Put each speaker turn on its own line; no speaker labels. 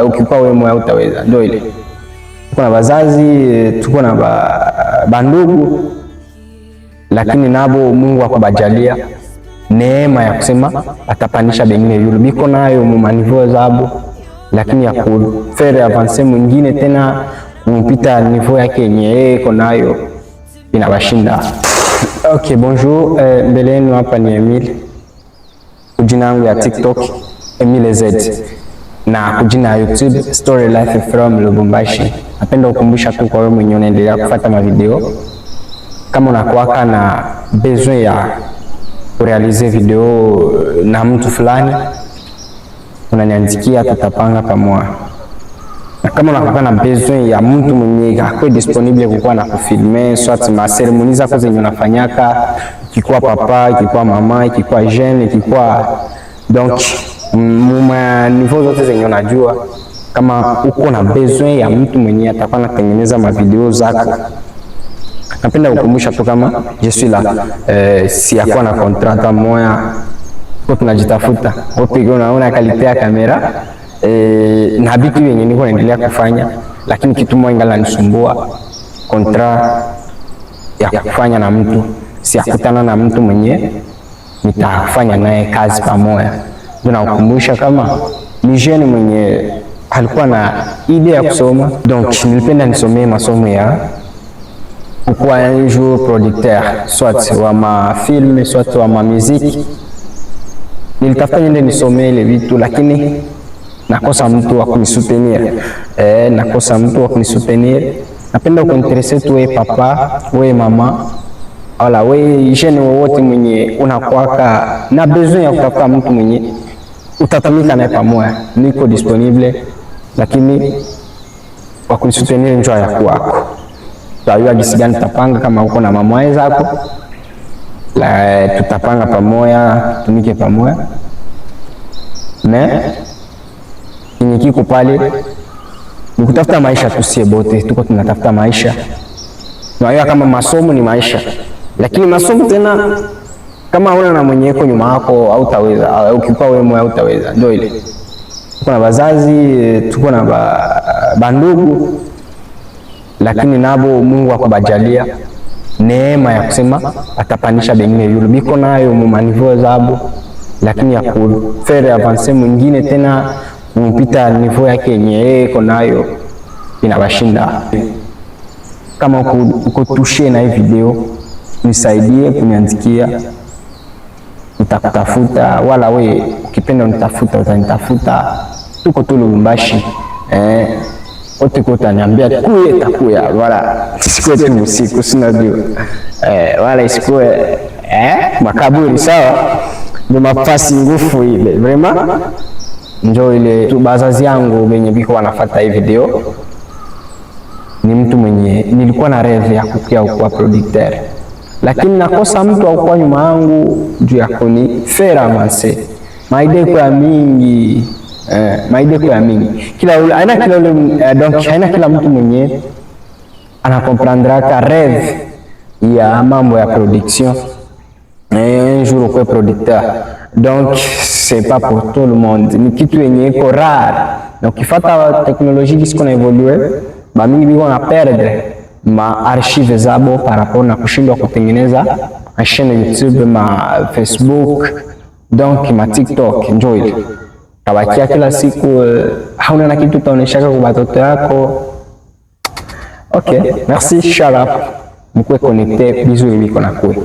ukikuwa wewe moyo utaweza. Ndio ile. Tuko na wazazi, tuko na bandugu, lakini nabo Mungu akubajalia neema ya kusema atapandisha bengine yule biko nayo mumanivo zabo, lakini ya kufere avance mwingine tena kumpita niveau yake yenye iko nayo inabashinda. Okay, bonjour, mbele yenu hapa ni Emile. Kujina yangu ya TikTok Emile Z, na kujina ya YouTube Story Life from Lubumbashi. Napenda kukumbusha tu kwa wewe mwenye unaendelea kufuata mavideo, kama unakuwaka na besoin ya kurealize video na mtu fulani, unaniandikia, tutapanga pamoja. Na kama unakuwa na besoin ya mtu mwenye akwe disponible kukuwa na kufilme soit ma ceremonies zako zenye unafanyaka, ikikuwa papa, ikikuwa mama, ikikuwa jeune, ikikuwa donc muma niveau zote zenye unajua, kama uko na besoin ya mtu mwenye atakuwa anatengeneza mavideo zako, napenda kukumbusha tu kama je suis là, si yakuwa na contrat moya kwa tunajitafuta wote, unaona kalite ya kamera na vitu yenye niko naendelea kufanya, lakini kitu moja ingala nisumbua, contrat ya kufanya na mtu, si yakutana na mtu mwenye nitafanya naye kazi pamoja. Ndio nakukumbusha kama ni jeune mwenye alikuwa na idea ya kusoma, donc nilipenda nisomee masomo ya kuwa un jour producteur, soit wa ma film, soit wa ma musique. Nilitafuta niende nisomee ile vitu, lakini nakosa mtu wa kunisoutenir. Nakosa mtu wa kunisoutenir. Napenda kuinteresse tu wewe papa, wewe mama, wala wewe jeune wote mwenye unakuwaka na besoin ya kutafuta mtu mwenye utatumika naye pamoja. Niko disponible, lakini wa kunisoutenir njoo ya kwako. Tajua jinsi gani tutapanga, kama uko na mama zako la tutapanga pamoja, tumike pamoja. Na kiko pale ni kutafuta maisha, tusie bote tuko tunatafuta maisha. Na kama masomo ni maisha, lakini masomo tena kama una na mwenye yako nyuma yako hautaweza, au ukikuwa wewe moyo hautaweza. Ndio ile. Tuko na wazazi, tuko na bandugu, lakini nabo Mungu akubajalia neema ya kusema atapandisha bengine yule biko nayo mumanivo zabo, lakini ya kufere avance mwingine tena kumpita niveau yake yenye iko nayo inabashinda. Kama uko touché na hii video, nisaidie kuniandikia, nitakutafuta, wala we ukipenda unitafuta utanitafuta. Tuko tu Lubumbashi, wote kota niambia kuye takuya, wala sikue tu usiku, sinajua wala isikue makaburi, sawa? Ndio mafasi ngufu ile vraiment. Njoo ile tu bazazi yangu benye biko wanafuata hii video, ni mtu mwenye nilikuwa na rêve ya kuwa producteur, lakini nakosa mtu au kwa nyuma yangu juu ya kuni faire avancer. Maide kwa mingi, maide kwa mingi. Kila aina kila donc aina kila mtu mwenye ana comprendra ka rêve ya mambo ya production, un jour kwa producteur. Donc c'est pas pour tout le monde, ni kitu yenye iko rare. Donc kifata teknolojia disiko na evolue, ba mingi biko na perdre ma archive zabo par rapport na kushindwa kutengeneza ma chaîne YouTube, ma Facebook, donc ma TikTok. Enjoy kabakia kila siku hauna na kitu utaoneshaka kwa watoto yako. Okay, merci, sharp, mkwe connecté, bisous biko na kwe.